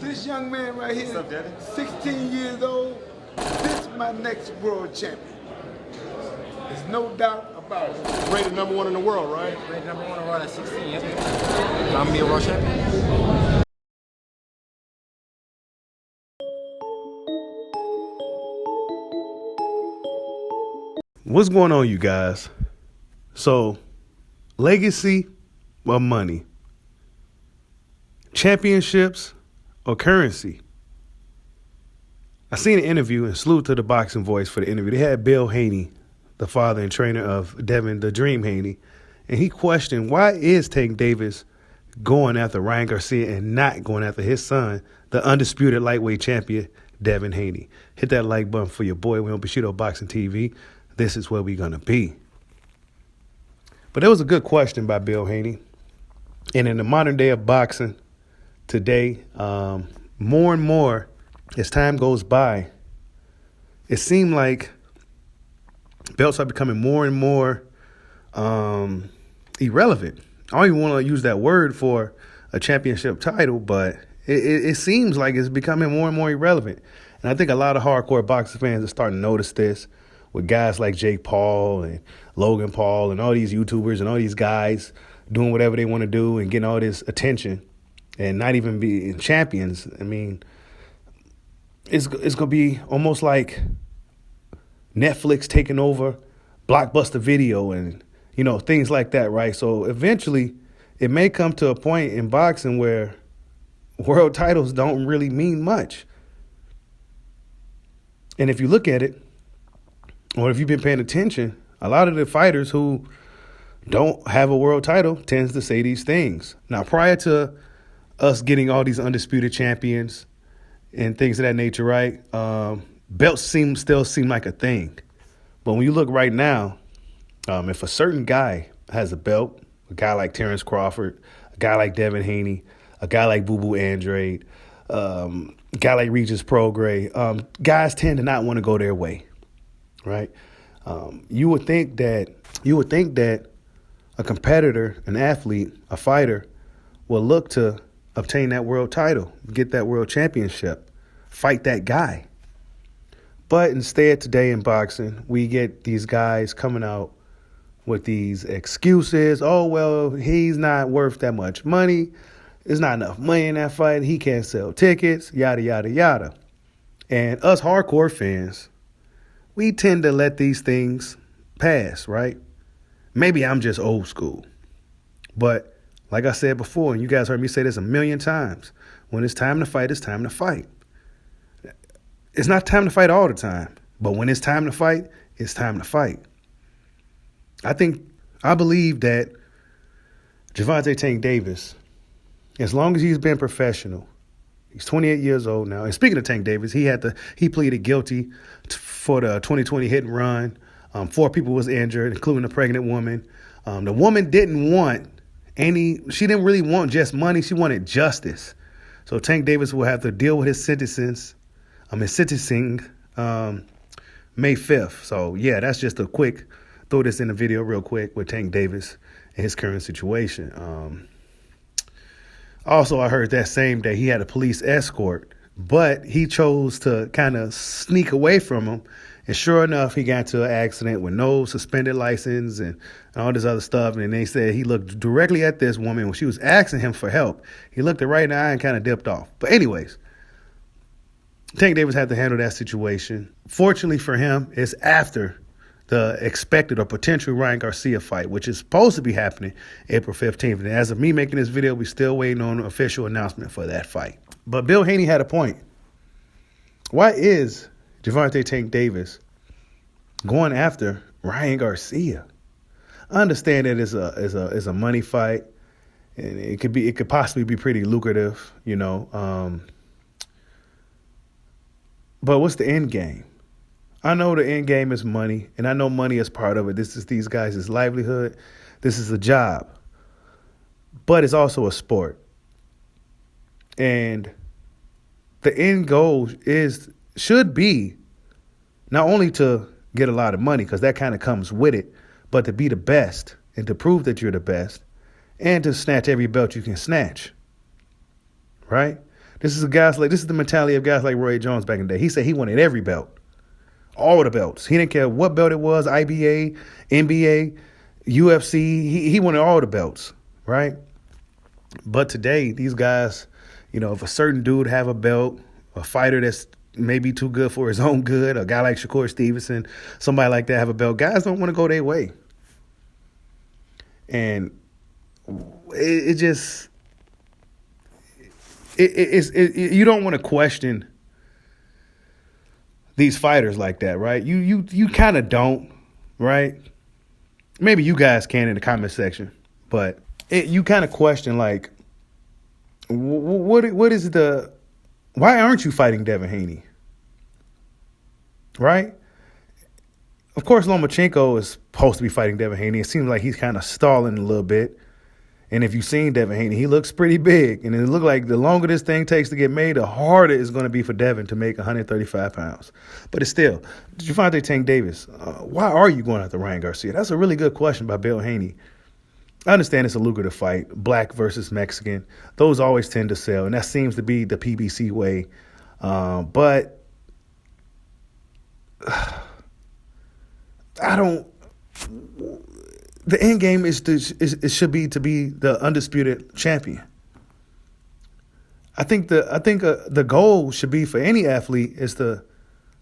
This young man right here, What's up, Devin? 16 years old, this is my next world champion. There's no doubt about it. Rated #1 in the world, right? Rated #1 in the world at 16, yep. I'm gonna be a world champion. What's going on, you guys? So, legacy or money? Championships or currency? I seen an interview, and salute to the Boxing Voice for the interview. They had Bill Haney, the father and trainer of Devin, the Dream Haney, and he questioned, why is Tank Davis going after Ryan Garcia and not going after his son, the undisputed lightweight champion, Devin Haney? Hit that like button for your boy. We on Bushido Boxing TV. This is where we're going to be. But it was a good question by Bill Haney. And in the modern day of boxing today, more and more, as time goes by, it seems like belts are becoming more and more irrelevant. I don't even want to use that word for a championship title, but it seems like it's becoming more and more irrelevant. And I think a lot of hardcore boxing fans are starting to notice this, with guys like Jake Paul and Logan Paul and all these YouTubers and all these guys doing whatever they want to do and getting all this attention and not even being champions. I mean, it's going to be almost like Netflix taking over Blockbuster Video and, you know, things like that, right? So eventually it may come to a point in boxing where world titles don't really mean much. And if you look at it, or if you've been paying attention, a lot of the fighters who don't have a world title tends to say these things. Now, prior to us getting all these undisputed champions and things of that nature, right, belts still seem like a thing. But when you look right now, if a certain guy has a belt, a guy like Terrence Crawford, a guy like Devin Haney, a guy like Boo Boo Andrade, a guy like Regis Prograis, guys tend to not want to go their way. Right, you would think that a competitor, an athlete, a fighter, will look to obtain that world title, get that world championship, fight that guy. But instead, today in boxing, we get these guys coming out with these excuses. Oh, well, he's not worth that much money. There's not enough money in that fight. He can't sell tickets, yada, yada, yada. And us hardcore fans, we tend to let these things pass, right? Maybe I'm just old school. But like I said before, and you guys heard me say this a million times, when it's time to fight, it's time to fight. It's not time to fight all the time, but when it's time to fight, it's time to fight. I believe that Gervonta Tank Davis, as long as he's been professional, he's 28 years old now. And speaking of Tank Davis, he pleaded guilty for the 2020 hit and run. 4 people was injured, including a pregnant woman. The woman didn't really want just money. She wanted justice. So Tank Davis will have to deal with his sentencing May 5th. So yeah, that's just a quick, throw this in the video real quick with Tank Davis and his current situation. Also, I heard that same day he had a police escort, but he chose to kind of sneak away from him. And sure enough, he got into an accident with no suspended license and all this other stuff. And they said he looked directly at this woman when she was asking him for help. He looked her right in the eye and kind of dipped off. But anyways, Tank Davis had to handle that situation. Fortunately for him, it's after the expected or potential Ryan Garcia fight, which is supposed to be happening April 15th. And as of me making this video, we're still waiting on an official announcement for that fight. But Bill Haney had a point. Why is Gervonta Tank Davis going after Ryan Garcia? I understand that it's a money fight, and it could possibly be pretty lucrative, you know. But what's the end game? I know the end game is money, and I know money is part of it. This is these guys' livelihood. This is a job. But it's also a sport. And the end goal should be not only to get a lot of money, because that kind of comes with it, but to be the best and to prove that you're the best and to snatch every belt you can snatch. Right? This is the mentality of guys like Roy Jones back in the day. He said he wanted every belt, all the belts. He didn't care what belt it was, IBA, NBA, UFC. He wanted all the belts, right? But today, these guys, if a certain dude have a belt, a fighter that's maybe too good for his own good, a guy like Shakur Stevenson, somebody like that have a belt, guys don't want to go their way. And it just, you don't want to question these fighters like that, right? You kind of don't, right? Maybe you guys can in the comment section, but you kind of question, like, what is why aren't you fighting Devin Haney? Right? Of course, Lomachenko is supposed to be fighting Devin Haney. It seems like he's kind of stalling a little bit. And if you've seen Devin Haney, he looks pretty big. And it looks like the longer this thing takes to get made, the harder it's going to be for Devin to make 135 pounds. But it's still, did you find Tank Davis? Why are you going after Ryan Garcia? That's a really good question by Bill Haney. I understand it's a lucrative fight, black versus Mexican. Those always tend to sell, and that seems to be the PBC way. But the end game it should be to be the undisputed champion. I think the goal should be for any athlete is to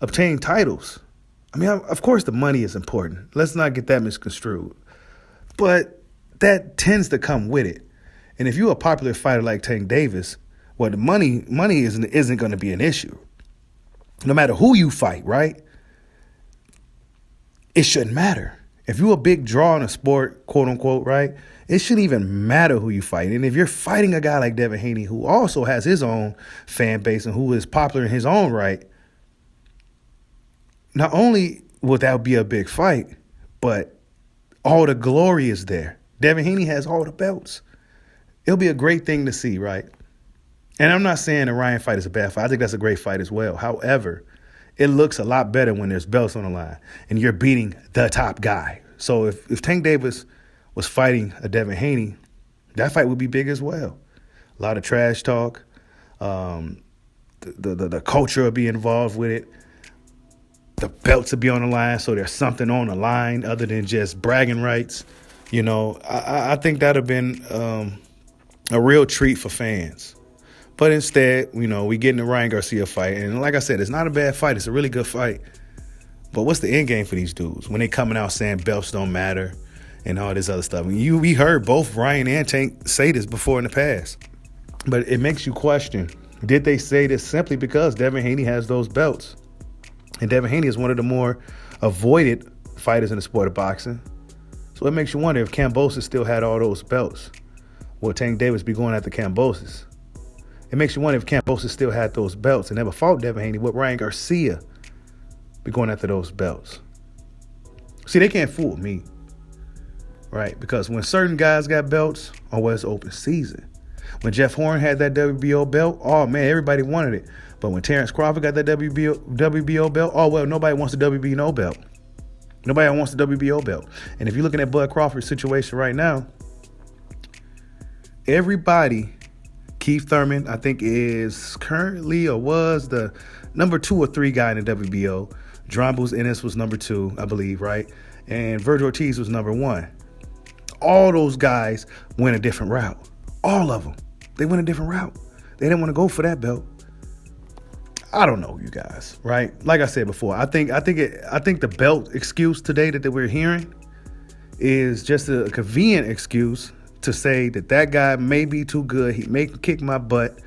obtain titles. I mean, of course, the money is important. Let's not get that misconstrued. But that tends to come with it. And if you're a popular fighter like Tank Davis, well, the money isn't going to be an issue. No matter who you fight, right? It shouldn't matter. If you're a big draw in a sport, quote unquote, right? It shouldn't even matter who you fight. And if you're fighting a guy like Devin Haney, who also has his own fan base and who is popular in his own right, not only will that be a big fight, but all the glory is there. Devin Haney has all the belts. It'll be a great thing to see, right? And I'm not saying the Ryan fight is a bad fight. I think that's a great fight as well. However, it looks a lot better when there's belts on the line and you're beating the top guy. So if Tank Davis was fighting a Devin Haney, that fight would be big as well. A lot of trash talk. The culture will be involved with it. The belts will be on the line, so there's something on the line other than just bragging rights. I think that would have been a real treat for fans. But instead, we get in the Ryan Garcia fight. And like I said, it's not a bad fight. It's a really good fight. But what's the end game for these dudes when they coming out saying belts don't matter and all this other stuff? We heard both Ryan and Tank say this before in the past. But it makes you question, did they say this simply because Devin Haney has those belts? And Devin Haney is one of the more avoided fighters in the sport of boxing. So it makes you wonder if Kambosos still had all those belts. Will Tank Davis be going after Kambosos? It makes you wonder if Kambosos still had those belts and never fought Devin Haney. Would Ryan Garcia be going after those belts? See, they can't fool me, right? Because when certain guys got belts, it's open season. When Jeff Horn had that WBO belt, oh man, everybody wanted it. But when Terrence Crawford got that WBO belt, nobody wants the WBO belt. Nobody wants the WBO belt. And if you're looking at Bud Crawford's situation right now, everybody, Keith Thurman, I think is currently or was the number 2 or 3 guy in the WBO. Drambus Ennis was number 2, I believe, right? And Virgil Ortiz was number 1. All those guys went a different route. All of them. They went a different route. They didn't want to go for that belt. I don't know, you guys, right? Like I said before, I think the belt excuse today that we're hearing is just a convenient excuse to say that guy may be too good. He may kick my butt.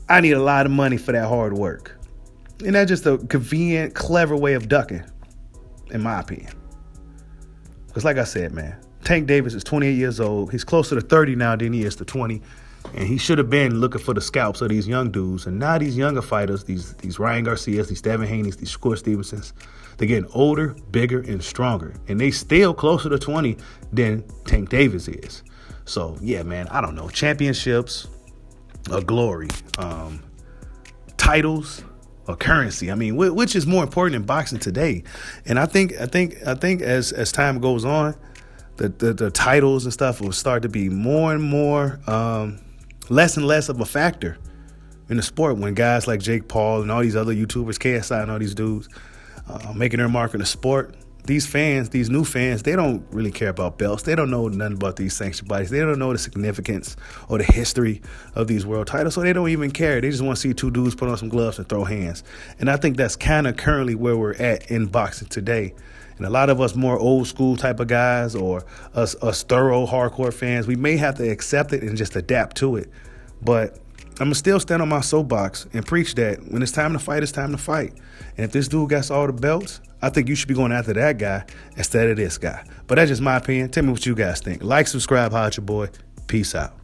I need a lot of money for that hard work. And that's just a convenient, clever way of ducking, in my opinion. Because like I said, man, Tank Davis is 28 years old. He's closer to 30 now than he is to 20. And he should have been looking for the scalps of these young dudes. And now these younger fighters, these Ryan Garcias, these Devin Haneys, these Shakur Stevensons, they're getting older, bigger, and stronger. And they still closer to 20 than Tank Davis is. So, yeah, man, I don't know. Championships, a glory, titles, or currency. I mean, which is more important in boxing today? And I think as time goes on, the titles and stuff will start to be more and more less and less of a factor in the sport when guys like Jake Paul and all these other YouTubers, KSI and all these dudes making their mark in the sport. These fans, these new fans, they don't really care about belts. They don't know nothing about these sanctioned bodies. They don't know the significance or the history of these world titles, so they don't even care. They just want to see two dudes put on some gloves and throw hands. And I think that's kind of currently where we're at in boxing today. And a lot of us more old school type of guys or us thorough hardcore fans, we may have to accept it and just adapt to it. But I'm going to still stand on my soapbox and preach that when it's time to fight, it's time to fight. And if this dude gets all the belts, I think you should be going after that guy instead of this guy. But that's just my opinion. Tell me what you guys think. Like, subscribe, holla at your boy. Peace out.